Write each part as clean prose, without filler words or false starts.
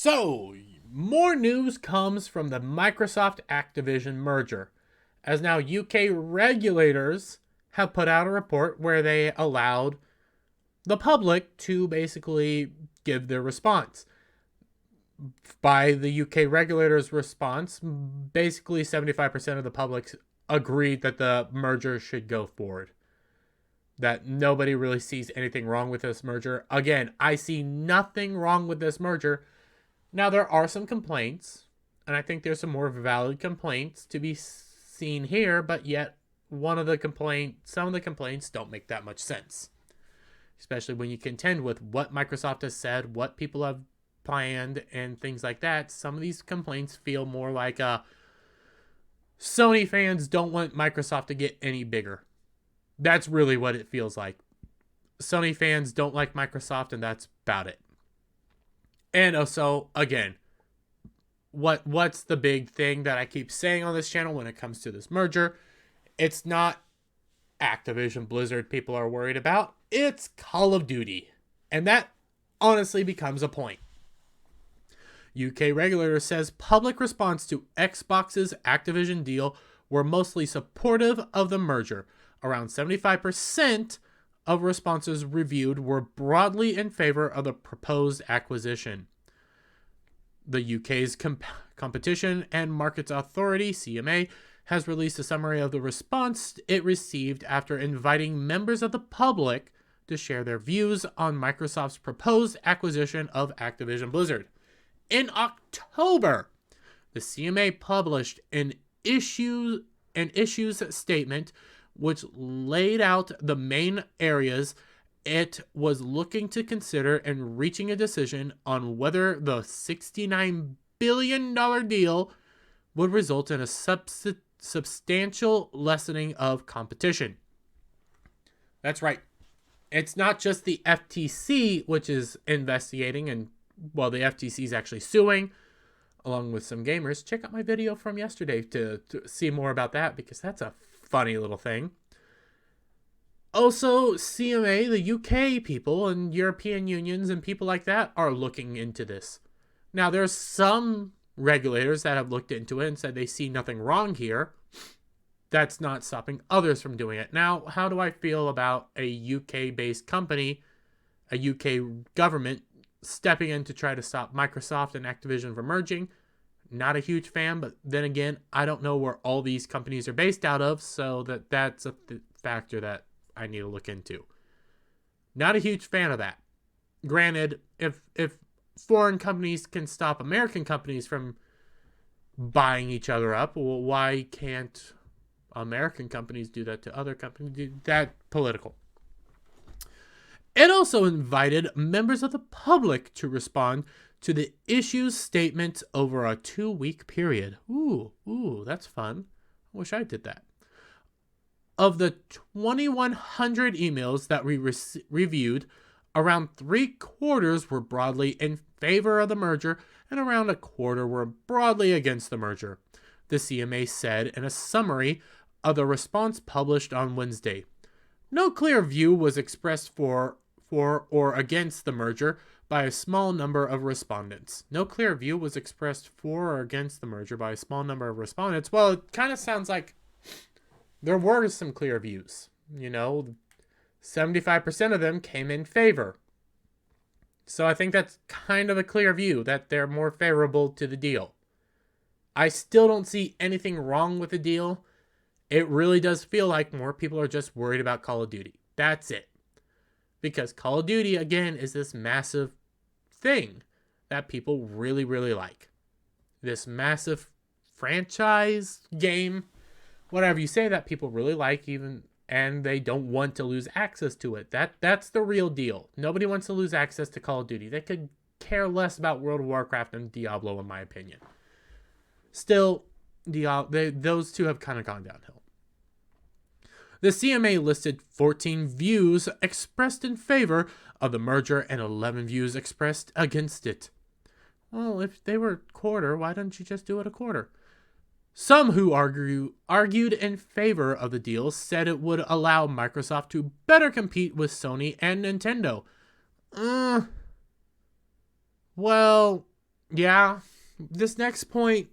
So, more news comes from the Microsoft Activision merger, as now UK regulators have put out a report where they allowed the public to basically give their response. By the UK regulators' response, basically 75% of the public agreed that the merger should go forward. That nobody really sees anything wrong with this merger. Again, I see nothing wrong with this merger. Now, there are some complaints, and I think there's some more valid complaints to be seen here, but yet some of the complaints don't make that much sense. Especially when you contend with what Microsoft has said, what people have planned, and things like that. Some of these complaints feel more like Sony fans don't want Microsoft to get any bigger. That's really what it feels like. Sony fans don't like Microsoft, and that's about it. And also, again, what's the big thing that I keep saying on this channel when it comes to this merger? It's not Activision Blizzard people are worried about. It's Call of Duty. And that honestly becomes a point. UK regulator says public response to Xbox's Activision deal were mostly supportive of the merger. Around 75% of responses reviewed were broadly in favor of the proposed acquisition. The UK's Competition and Markets Authority, CMA, has released a summary of the response it received after inviting members of the public to share their views on Microsoft's proposed acquisition of Activision Blizzard. In October, the CMA published an issues statement which laid out the main areas it was looking to consider in reaching a decision on whether the $69 billion deal would result in a substantial lessening of competition. That's right. It's not just the FTC which is investigating, and well, the FTC is actually suing, along with some gamers. Check out my video from yesterday to see more about that, because that's a funny little thing. Also, CMA, the UK people and European unions and people like that are looking into this. Now, there's some regulators that have looked into it and said they see nothing wrong here. That's not stopping others from doing it. Now, how do I feel about a UK-based company, a UK government, stepping in to try to stop Microsoft and Activision from merging? Not a huge fan, but then again, I don't know where all these companies are based out of, so that's a factor that I need to look into. Not a huge fan of that. Granted, if foreign companies can stop American companies from buying each other up, well, why can't American companies do that to other companies? That's political. It also invited members of the public to respond to the issues statement over a 2-week period. Ooh, that's fun. I wish I did that. Of the 2,100 emails that we reviewed, around 3/4 were broadly in favor of the merger, and around 1/4 were broadly against the merger, the CMA said in a summary of the response published on Wednesday. No clear view was expressed for or against the merger by a small number of respondents. No clear view was expressed for or against the merger by a small number of respondents. Well, it kind of sounds like there were some clear views. 75% of them came in favor. So I think that's kind of a clear view, that they're more favorable to the deal. I still don't see anything wrong with the deal. It really does feel like more people are just worried about Call of Duty. That's it. Because Call of Duty, again, is this massive thing that people really, really like. This massive franchise game, whatever you say, that people really like, and they don't want to lose access to it. That's the real deal. Nobody wants to lose access to Call of Duty. They could care less about World of Warcraft and Diablo, in my opinion. Still, those two have kind of gone downhill. The CMA listed 14 views expressed in favor of the merger and 11 views expressed against it. Well, if they were a quarter, why didn't you just do it a quarter? Some who argued in favor of the deal said it would allow Microsoft to better compete with Sony and Nintendo. Well, Yeah, this next point,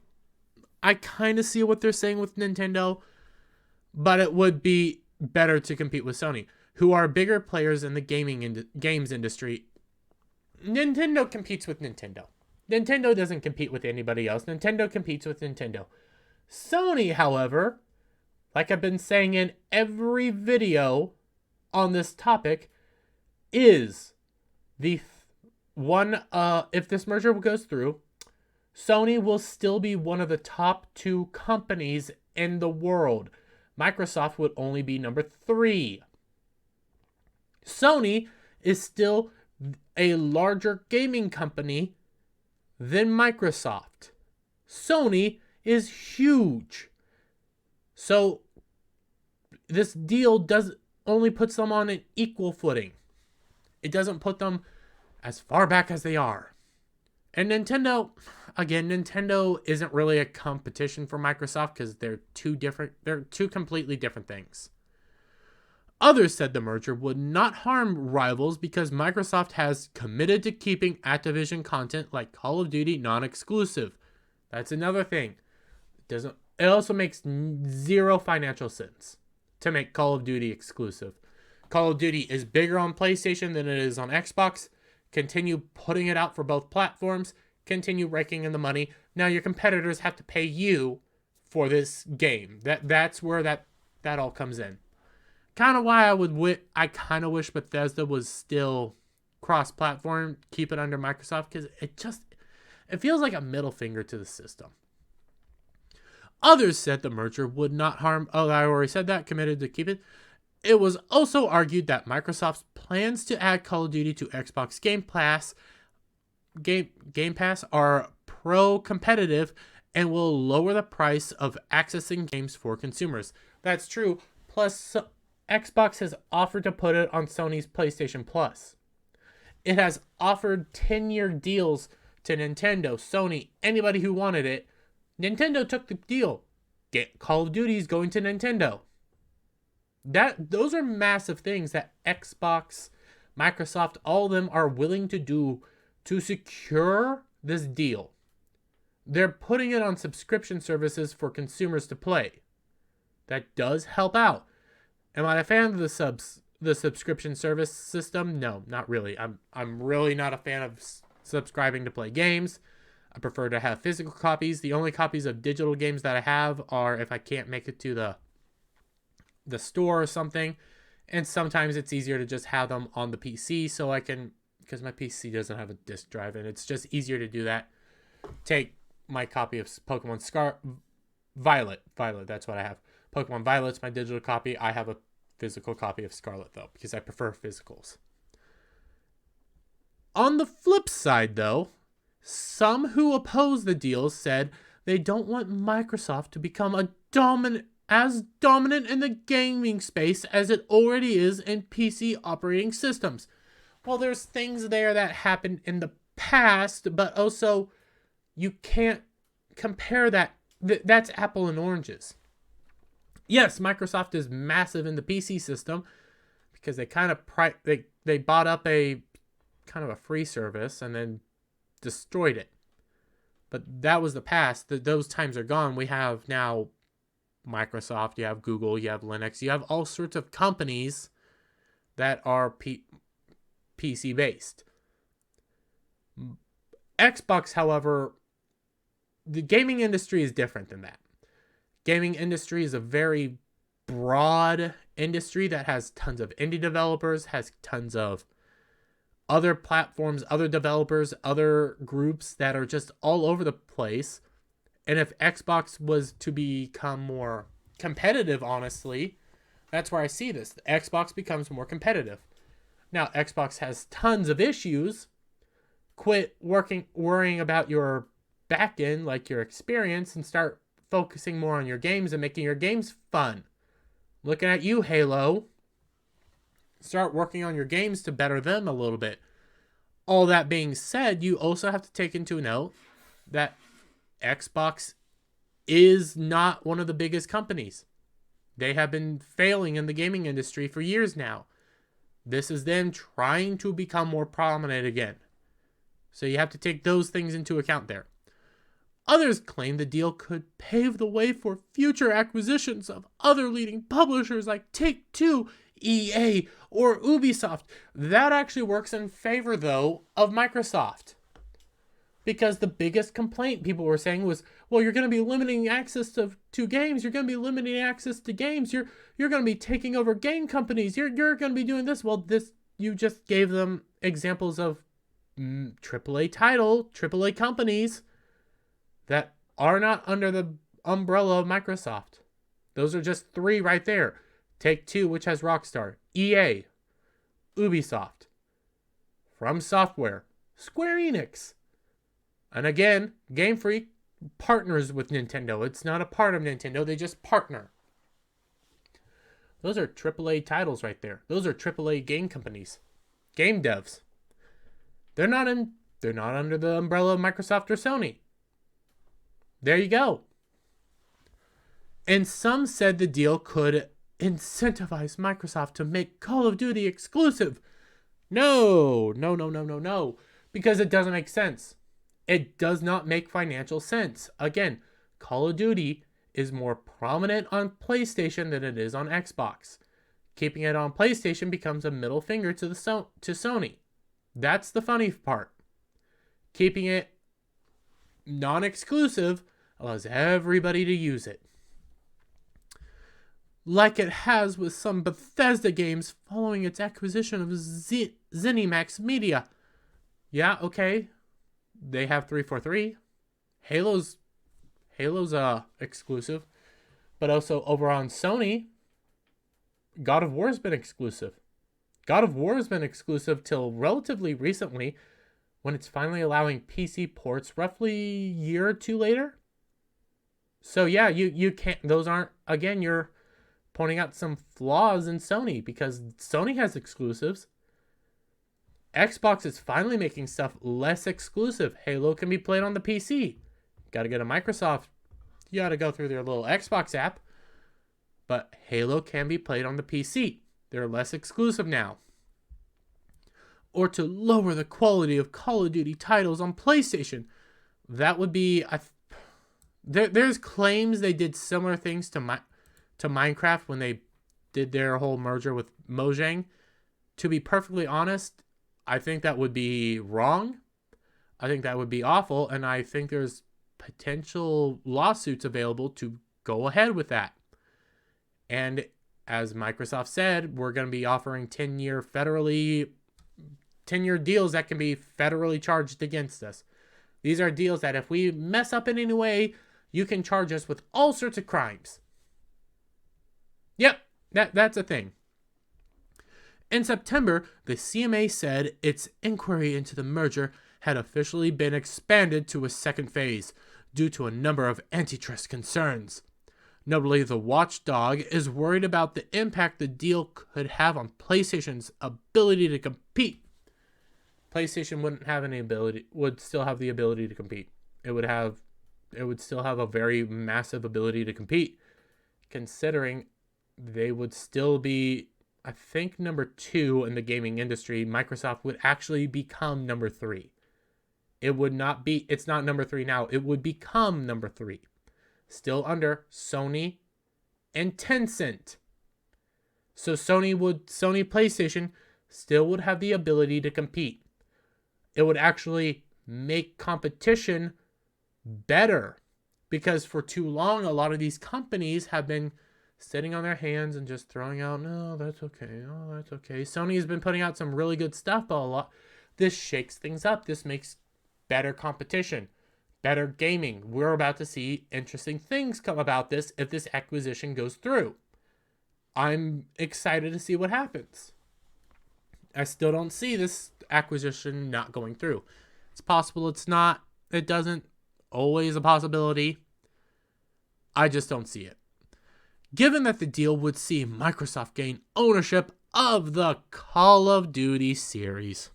I kind of see what they're saying with Nintendo, but it would be better to compete with Sony, who are bigger players in the games industry. Nintendo competes with Nintendo. Nintendo doesn't compete with anybody else. Nintendo competes with Nintendo. Sony, however, like I've been saying in every video on this topic, is the one, if this merger goes through, Sony will still be one of the top 2 companies in the world. Microsoft would only be number 3. Sony is still a larger gaming company than Microsoft. Sony is huge. So this deal only puts them on an equal footing. It doesn't put them as far back as they are. And Nintendo isn't really a competition for Microsoft because they're two completely different things. Others said the merger would not harm rivals because Microsoft has committed to keeping Activision content like Call of Duty non-exclusive. That's another thing. It also makes zero financial sense to make Call of Duty exclusive. Call of Duty is bigger on PlayStation than it is on Xbox. Continue putting it out for both platforms. Continue raking in the money. Now your competitors have to pay you for this game. That's where that all comes in. Kind of why I kind of wish Bethesda was still cross-platform, keep it under Microsoft, because it feels like a middle finger to the system. Others said the merger would not harm. Oh, I already said that. Committed to keep it. It was also argued that Microsoft's plans to add Call of Duty to Xbox Game Pass are pro-competitive and will lower the price of accessing games for consumers. That's true. Plus, Xbox has offered to put it on Sony's PlayStation Plus. It has offered 10-year deals to Nintendo, Sony, anybody who wanted it. Nintendo took the deal. Call of Duty is going to Nintendo. Those are massive things that Xbox, Microsoft, all of them are willing to do to secure this deal. They're putting it on subscription services for consumers to play. That does help out. Am I a fan of the subscription service system? No, not really. I'm really not a fan of subscribing to play games. I prefer to have physical copies. The only copies of digital games that I have are if I can't make it to the store or something. And sometimes it's easier to just have them on the PC so I can, because my PC doesn't have a disc drive, and it's just easier to do that. Take my copy of Pokemon Violet, that's what I have. Pokemon Violet's my digital copy. I have a physical copy of Scarlet, though, because I prefer physicals. On the flip side, though, some who oppose the deal said they don't want Microsoft to become as dominant in the gaming space as it already is in PC operating systems. Well, there's things there that happened in the past, but also you can't compare that. That's apple and oranges. Yes, Microsoft is massive in the PC system because they kind of they bought up a kind of a free service and then destroyed it. But that was the past. Those times are gone. We have now Microsoft, you have Google, you have Linux, you have all sorts of companies that are PC based. Xbox, however, the gaming industry is different than that. Gaming industry is a very broad industry that has tons of indie developers, has tons of other platforms, other developers, other groups that are just all over the place. And if Xbox was to become more competitive, honestly, that's where I see this. Xbox becomes more competitive. Now, Xbox has tons of issues. Quit worrying about your back end, like your experience, and start focusing more on your games and making your games fun. Looking at you, Halo. Start working on your games to better them a little bit. All that being said, you also have to take into note that Xbox is not one of the biggest companies. They have been failing in the gaming industry for years now. This is them trying to become more prominent again. So you have to take those things into account there. Others claim the deal could pave the way for future acquisitions of other leading publishers like Take-Two, EA, or Ubisoft. That actually works in favor, though, of Microsoft. Because the biggest complaint people were saying was, well, you're going to be limiting access to games. You're going to be limiting access to games. You're going to be taking over game companies. You're going to be doing this. Well, you just gave them examples of AAA companies that are not under the umbrella of Microsoft. Those are just 3 right there. Take-Two, which has Rockstar, EA, Ubisoft, From Software, Square Enix. And again, Game Freak partners with Nintendo. It's not a part of Nintendo. They just partner. Those are AAA titles right there. Those are AAA game companies. Game devs. They're not under the umbrella of Microsoft or Sony. There you go. And some said the deal could incentivize Microsoft to make Call of Duty exclusive. No. Because it doesn't make sense. It does not make financial sense. Again, Call of Duty is more prominent on PlayStation than it is on Xbox. Keeping it on PlayStation becomes a middle finger to Sony. That's the funny part. Keeping it non-exclusive allows everybody to use it. Like it has with some Bethesda games following its acquisition of ZeniMax Media. Yeah, okay. They have 343. Halo's exclusive. But also over on Sony, God of War has been exclusive. God of War has been exclusive till relatively recently, when it's finally allowing PC ports roughly a year or 2 later. So yeah, you can't, those aren't, again, you're pointing out some flaws in Sony, because Sony has exclusives. Xbox is finally making stuff less exclusive. Halo can be played on the PC. Got to go to Microsoft. You got to go through their little Xbox app. But Halo can be played on the PC. They're less exclusive now. Or to lower the quality of Call of Duty titles on PlayStation. That would be... There's claims they did similar things to Minecraft when they did their whole merger with Mojang. To be perfectly honest, I think that would be wrong. I think that would be awful. And I think there's potential lawsuits available to go ahead with that. And as Microsoft said, we're going to be offering 10-year deals that can be federally charged against us. These are deals that if we mess up in any way, you can charge us with all sorts of crimes. Yep, that's a thing. In September, the CMA said its inquiry into the merger had officially been expanded to a second phase due to a number of antitrust concerns. Notably, the watchdog is worried about the impact the deal could have on PlayStation's ability to compete. PlayStation would still have the ability to compete. It would still have a very massive ability to compete, considering they would still be, I think, number 2 in the gaming industry. Microsoft would actually become number 3. It's not number 3 now. It would become number 3. Still under Sony and Tencent. So Sony PlayStation still would have the ability to compete. It would actually make competition better, because for too long, a lot of these companies have been sitting on their hands and just throwing out, no, that's okay. Oh, that's okay. Sony has been putting out some really good stuff, but this shakes things up. This makes better competition, better gaming. We're about to see interesting things come about this if this acquisition goes through. I'm excited to see what happens. I still don't see this acquisition not going through. It's possible it's not. It doesn't. Always a possibility. I just don't see it. Given that the deal would see Microsoft gain ownership of the Call of Duty series.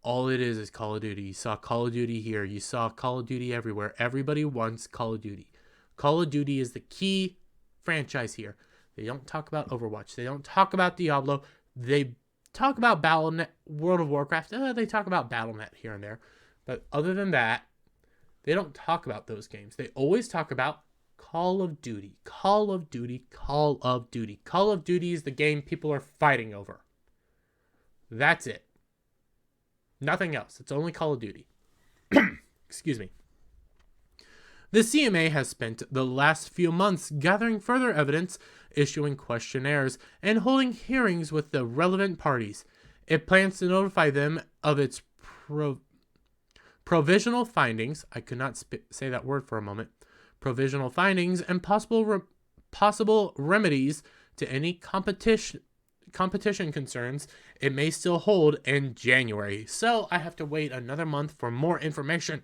All it is Call of Duty. You saw Call of Duty here. You saw Call of Duty everywhere. Everybody wants Call of Duty. Call of Duty is the key franchise here. They don't talk about Overwatch. They don't talk about Diablo. They talk about Battle.net, World of Warcraft. They talk about Battle.net here and there. But other than that, they don't talk about those games. They always talk about Call of Duty. Call of Duty. Call of Duty. Call of Duty is the game people are fighting over. That's it. Nothing else. It's only Call of Duty. Excuse me. The CMA has spent the last few months gathering further evidence, issuing questionnaires, and holding hearings with the relevant parties. It plans to notify them of its provisional findings. I could not say that word for a moment. Provisional findings and possible remedies to any competition concerns it may still hold in January. So I have to wait another month for more information.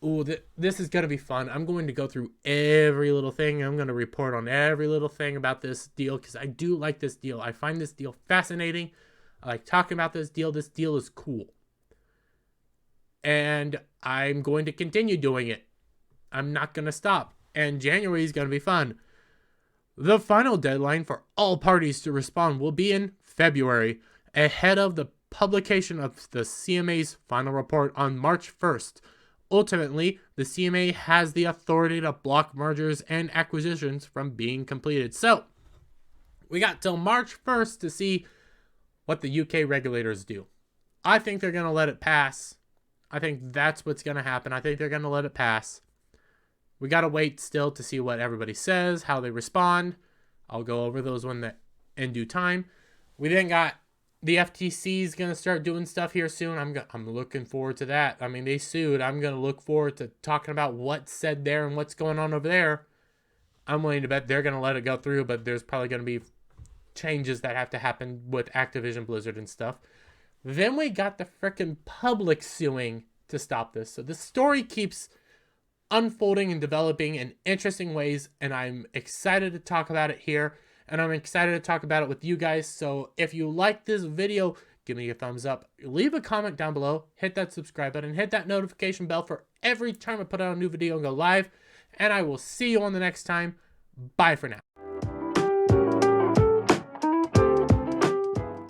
Ooh, this is going to be fun. I'm going to go through every little thing. I'm going to report on every little thing about this deal because I do like this deal. I find this deal fascinating. I like talking about this deal. This deal is cool. And I'm going to continue doing it. I'm not going to stop. And January is going to be fun. The final deadline for all parties to respond will be in February, ahead of the publication of the CMA's final report on March 1st. Ultimately, the CMA has the authority to block mergers and acquisitions from being completed. So, we got till March 1st to see what the UK regulators do. I think they're going to let it pass. I think that's what's going to happen. I think they're going to let it pass. We got to wait still to see what everybody says, how they respond. I'll go over those in due time. We then got the FTC is going to start doing stuff here soon. I'm looking forward to that. I mean, they sued. I'm going to look forward to talking about what's said there and what's going on over there. I'm willing to bet they're going to let it go through, but there's probably going to be changes that have to happen with Activision Blizzard and stuff. Then we got the frickin' public suing to stop this. So the story keeps unfolding and developing in interesting ways, and I'm excited to talk about it here, and I'm excited to talk about it with you guys. So if you like this video, give me a thumbs up, leave a comment down below, hit that subscribe button, hit that notification bell for every time I put out a new video and go live, and I will see you on the next time. Bye for now.